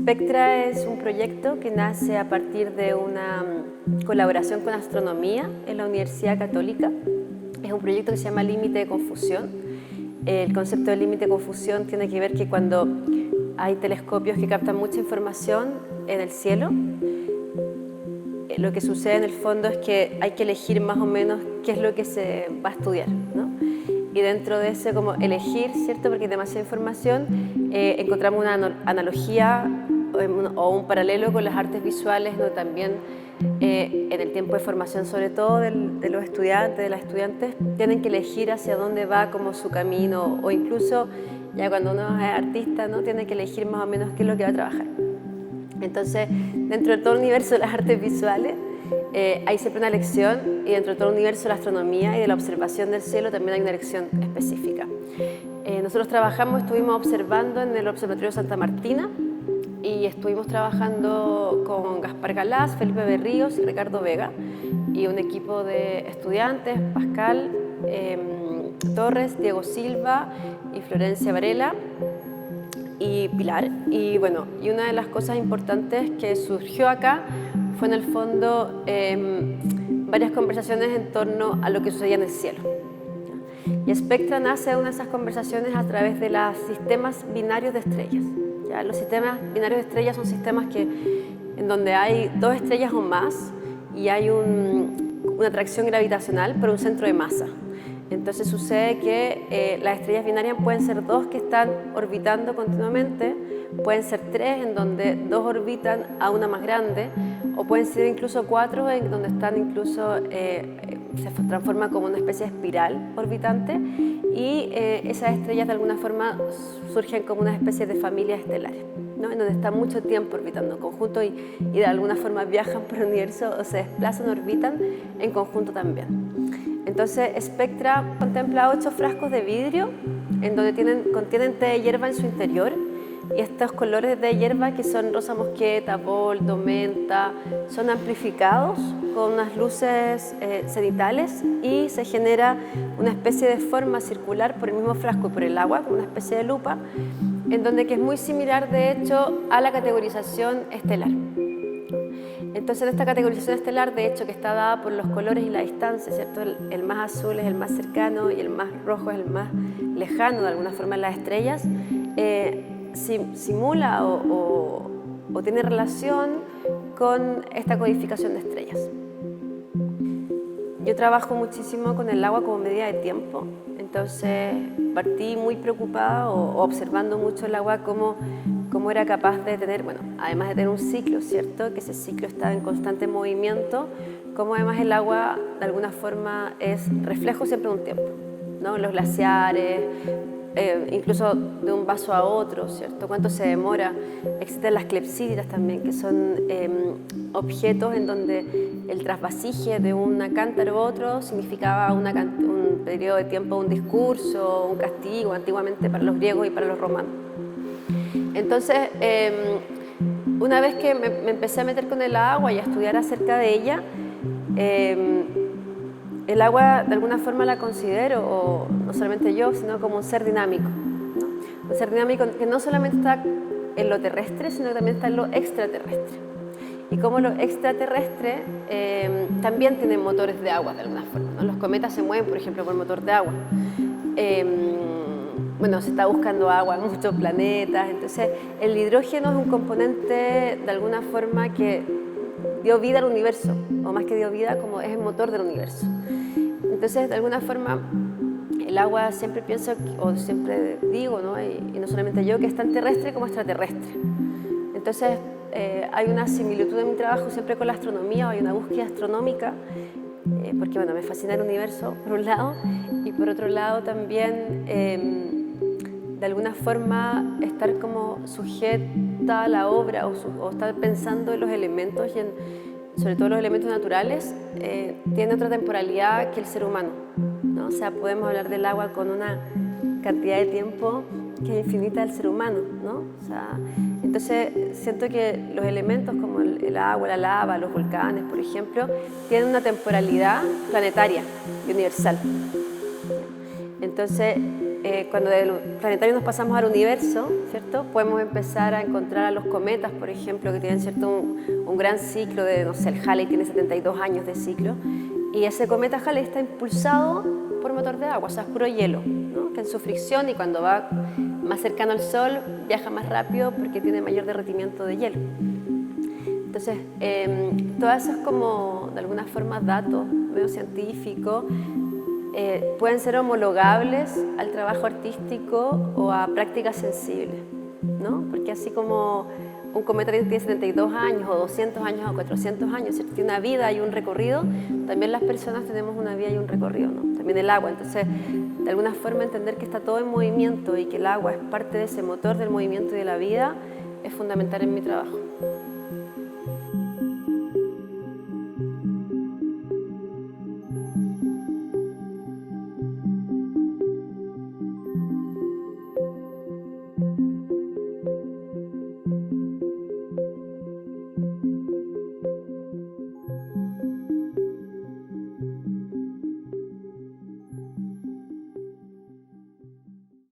Spectra es un proyecto que nace a partir de una colaboración con astronomía en la Universidad Católica. Es un proyecto que se llama Límite de Confusión. El concepto de límite de confusión tiene que ver que cuando hay telescopios que captan mucha información en el cielo, lo que sucede en el fondo es que hay que elegir más o menos qué es lo que se va a estudiar, ¿no? Y dentro de ese como elegir, ¿cierto? Porque hay demasiada información, encontramos una analogía o un paralelo con las artes visuales, ¿no? También en el tiempo de formación, sobre todo de los estudiantes, de las estudiantes, tienen que elegir hacia dónde va como su camino, o incluso ya cuando uno es artista, ¿no? Tiene que elegir más o menos qué es lo que va a trabajar. Entonces, dentro de todo el universo de las artes visuales, hay siempre una lección, y dentro de todo el universo de la astronomía y de la observación del cielo también hay una lección específica. Nosotros estuvimos observando en el Observatorio Santa Martina y estuvimos trabajando con Gaspar Galaz, Felipe Berríos y Ricardo Vega y un equipo de estudiantes, Pascal Torres, Diego Silva y Florencia Varela y Pilar. Y bueno, y una de las cosas importantes que surgió acá fue en el fondo varias conversaciones en torno a lo que sucedía en el cielo. Y Spectra nace de una de esas conversaciones a través de los sistemas binarios de estrellas. ¿Ya? Los sistemas binarios de estrellas son sistemas en donde hay dos estrellas o más y hay una atracción gravitacional por un centro de masa. Entonces sucede que las estrellas binarias pueden ser dos que están orbitando continuamente, pueden ser tres en donde dos orbitan a una más grande, o pueden ser incluso cuatro en donde están incluso se transforma como una especie de espiral orbitante, y esas estrellas de alguna forma surgen como una especie de familias estelares, ¿no? En donde están mucho tiempo orbitando en conjunto y de alguna forma viajan por el universo o se desplazan, orbitan en conjunto también. Entonces, Spectra contempla 8 frascos de vidrio en donde contienen té de hierba en su interior, y estos colores de hierba, que son rosa mosqueta, boldo, menta, son amplificados con unas luces cenitales y se genera una especie de forma circular por el mismo frasco y por el agua, como una especie de lupa, en donde que es muy similar de hecho a la categorización estelar. Entonces, esta categorización estelar, de hecho, que está dada por los colores y la distancia, ¿cierto? El más azul es el más cercano y el más rojo es el más lejano, de alguna forma, en las estrellas, simula o tiene relación con esta codificación de estrellas. Yo trabajo muchísimo con el agua como medida de tiempo, entonces partí muy preocupada o observando mucho el agua cómo era capaz de tener, bueno, además de tener un ciclo, ¿cierto? Que ese ciclo está en constante movimiento, cómo además el agua de alguna forma es reflejo siempre de un tiempo, ¿no? Los glaciares, incluso de un vaso a otro, ¿cierto? Cuánto se demora. Existen las clepsídidas también, que son objetos en donde el trasvasije de un cántaro a otro significaba un periodo de tiempo, un discurso, un castigo, antiguamente para los griegos y para los romanos. Entonces, una vez que me empecé a meter con el agua y a estudiar acerca de ella, el agua de alguna forma la considero, o no solamente yo, sino como un ser dinámico, ¿no? Un ser dinámico que no solamente está en lo terrestre, sino que también está en lo extraterrestre. Y como lo extraterrestre también tiene motores de agua de alguna forma, ¿no? Los cometas se mueven, por ejemplo, por motor de agua. Bueno, se está buscando agua en muchos planetas, entonces el hidrógeno es un componente de alguna forma que dio vida al universo, o más que dio vida, como es el motor del universo. Entonces, de alguna forma, el agua siempre pienso, o siempre digo, ¿no? Y no solamente yo, que es tan terrestre como extraterrestre. Entonces, hay una similitud en mi trabajo siempre con la astronomía, hay una búsqueda astronómica, porque bueno, me fascina el universo, por un lado, y por otro lado también, de alguna forma, estar como sujeta a la obra o estar pensando en los elementos y sobre todo los elementos naturales, tiene otra temporalidad que el ser humano, ¿no? O sea, podemos hablar del agua con una cantidad de tiempo que es infinita del ser humano, ¿no? O sea, entonces siento que los elementos como el agua, la lava, los volcanes, por ejemplo, tienen una temporalidad planetaria y universal. Entonces, cuando del planetario nos pasamos al universo, ¿cierto? Podemos empezar a encontrar a los cometas, por ejemplo, que tienen, ¿cierto?, un gran ciclo de, no sé, el Halley tiene 72 años de ciclo, y ese cometa Halley está impulsado por motor de agua, o sea, es puro hielo, ¿no?, que en su fricción y cuando va más cercano al Sol viaja más rápido porque tiene mayor derretimiento de hielo. Entonces, todo eso es como, de alguna forma, datos medio científicos, pueden ser homologables al trabajo artístico o a prácticas sensibles, ¿no? Porque así como un cometa tiene 72 años o 200 años o 400 años, ¿cierto?, tiene una vida y un recorrido, también las personas tenemos una vida y un recorrido, ¿no? También el agua. Entonces, de alguna forma entender que está todo en movimiento y que el agua es parte de ese motor del movimiento y de la vida es fundamental en mi trabajo.